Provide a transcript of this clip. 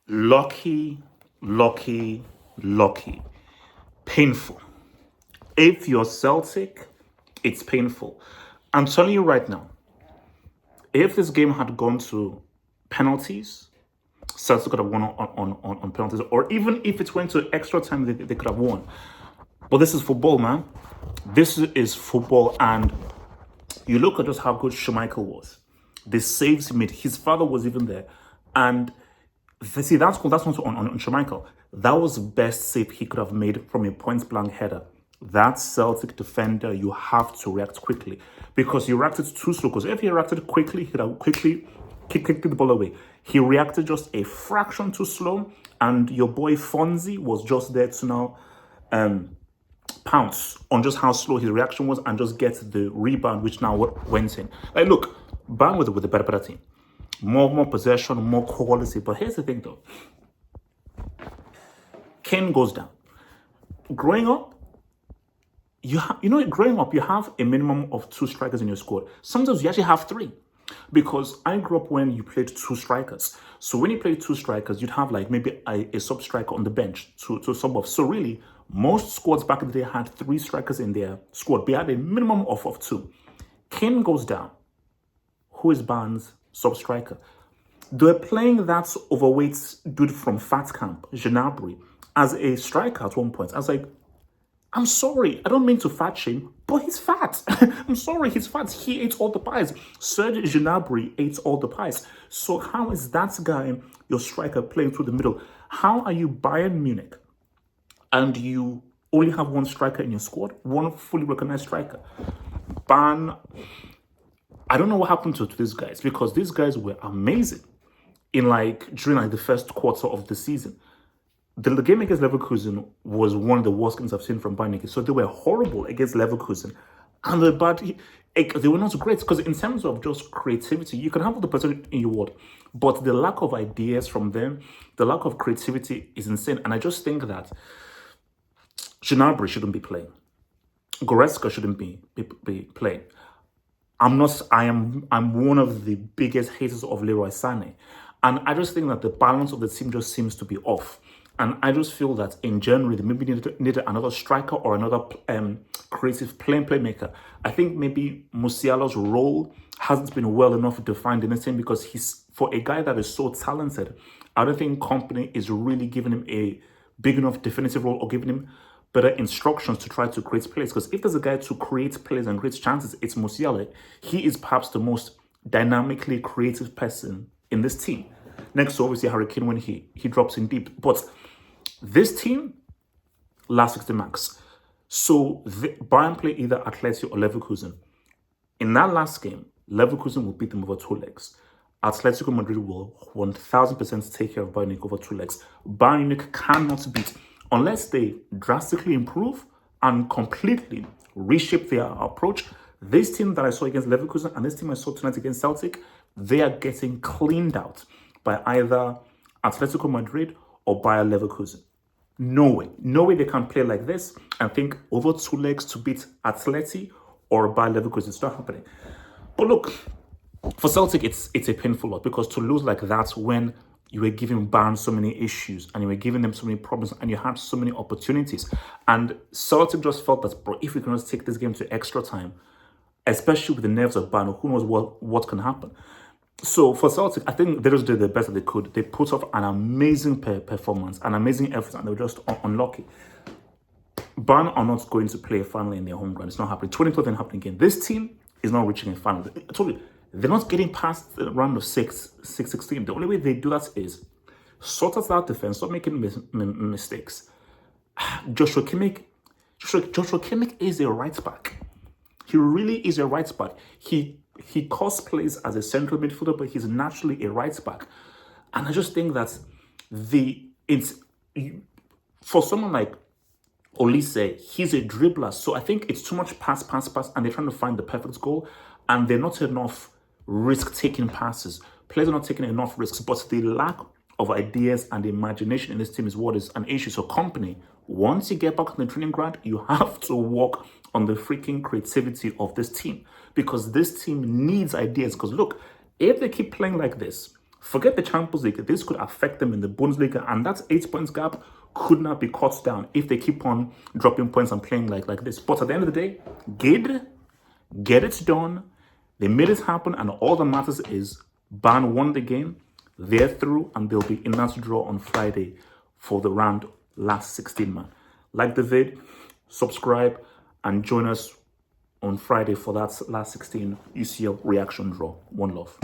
Lucky, lucky, lucky. Painful. If you're Celtic, it's painful. I'm telling you right now, if this game had gone to penalties, Celtic could have won on penalties, or even if it went to extra time, they could have won. But this is football, man. This is football, and you look at just how good Schmeichel was. The saves he made. His father was even there, and see that's cool. That's not on Schmeichel. That was the best save he could have made from a point blank header. That Celtic defender, you have to react quickly because he reacted too slow. Because if he reacted quickly, he'd have quickly kicked the ball away. He reacted just a fraction too slow, and your boy Fonzie was just there to now pounce on just how slow his reaction was and just get the rebound, which now went in. Like, look, Bayern with a better team, more possession, more quality. But here's the thing, though: Kane goes down. Growing up, growing up, you have a minimum of 2 strikers in your squad. Sometimes you actually have 3. Because I grew up when you played 2 strikers. So when you played 2 strikers, you'd have like maybe a sub-striker on the bench to sub off. So really, most squads back in the day had 3 strikers in their squad. They had a minimum of 2. Kane goes down. Who is Bayern's sub-striker? They're playing that overweight dude from Fat Camp, Gnabry, as a striker at one point. I was like, I'm sorry, I don't mean to fat shame, but he's fat. I'm sorry, he's fat. He ate all the pies. Serge Gnabry ate all the pies. So how is that guy, your striker, playing through the middle? How are you Bayern Munich and you only have 1 striker in your squad? 1 fully recognized striker. Bayern, I don't know what happened to these guys because these guys were amazing during the first quarter of the season. The game against Leverkusen was one of the worst games I've seen from Bayern. So they were horrible against Leverkusen. And they were not great because in terms of just creativity, you can have all the potential in your world, but the lack of ideas from them, the lack of creativity is insane. And I just think that Gnabry shouldn't be playing. Goretzka shouldn't be playing. I'm one of the biggest haters of Leroy Sané. And I just think that the balance of the team just seems to be off. And I just feel that in January, they maybe needed another striker or another creative playmaker. I think maybe Musiala's role hasn't been well enough defined in the team because for a guy that is so talented, I don't think Kompany is really giving him a big enough definitive role or giving him better instructions to try to create plays. Because if there's a guy to create plays and create chances, it's Musiala. He is perhaps the most dynamically creative person in this team. Next to obviously Harry Kane when he drops in deep. But this team last 60 max. So Bayern play either ATLETI or Leverkusen. In that last game, Leverkusen will beat them over 2 legs. Atletico Madrid will 1000% take care of Bayern Munich over 2 legs. Bayern Munich cannot beat unless they drastically improve and completely reshape their approach. This team that I saw against Leverkusen and this team I saw tonight against Celtic, they are getting cleaned out by either Atletico Madrid or Bayer Leverkusen. No way they can play like this and think over 2 legs to beat Atleti or Bayer Leverkusen. It's not happening. But look, for Celtic, it's a painful lot because to lose like that when you were giving Bayern so many issues and you were giving them so many problems and you had so many opportunities. And Celtic just felt that, bro, if we can just take this game to extra time, especially with the nerves of Bayern, who knows what can happen. So for Celtic, I think they just did the best that they could. They put off an amazing performance, an amazing effort, and they were just unlucky. Bayern are not going to play a final in their home ground. It's not happening. 2012 ain't happening again. This team is not reaching a final. I told you, they're not getting past the round of 16. The only way they do that is sort out that defense, stop making mistakes. Joshua Kimmich is a right back. He really is a right back. He cosplays as a central midfielder, but he's naturally a right back. And I just think that for someone like Olise, he's a dribbler. So I think it's too much pass, and they're trying to find the perfect goal. And they're not enough risk-taking passes. Players are not taking enough risks, but the lack of ideas and imagination in this team is what is an issue. So Kompany, once you get back on the training ground, you have to work on the freaking creativity of this team because this team needs ideas. Because look, if they keep playing like this, Forget the Champions League. This could affect them in the Bundesliga, and that 8 points gap could not be cut down if they keep on dropping points and playing like this. But at the end of the day, get it done. They made it happen, and all that matters is Bayern won the game. They're through, and they'll be in that draw on Friday for the round last 16 man. Like the vid, subscribe, and join us on Friday for that last 16 UCL reaction draw. One love.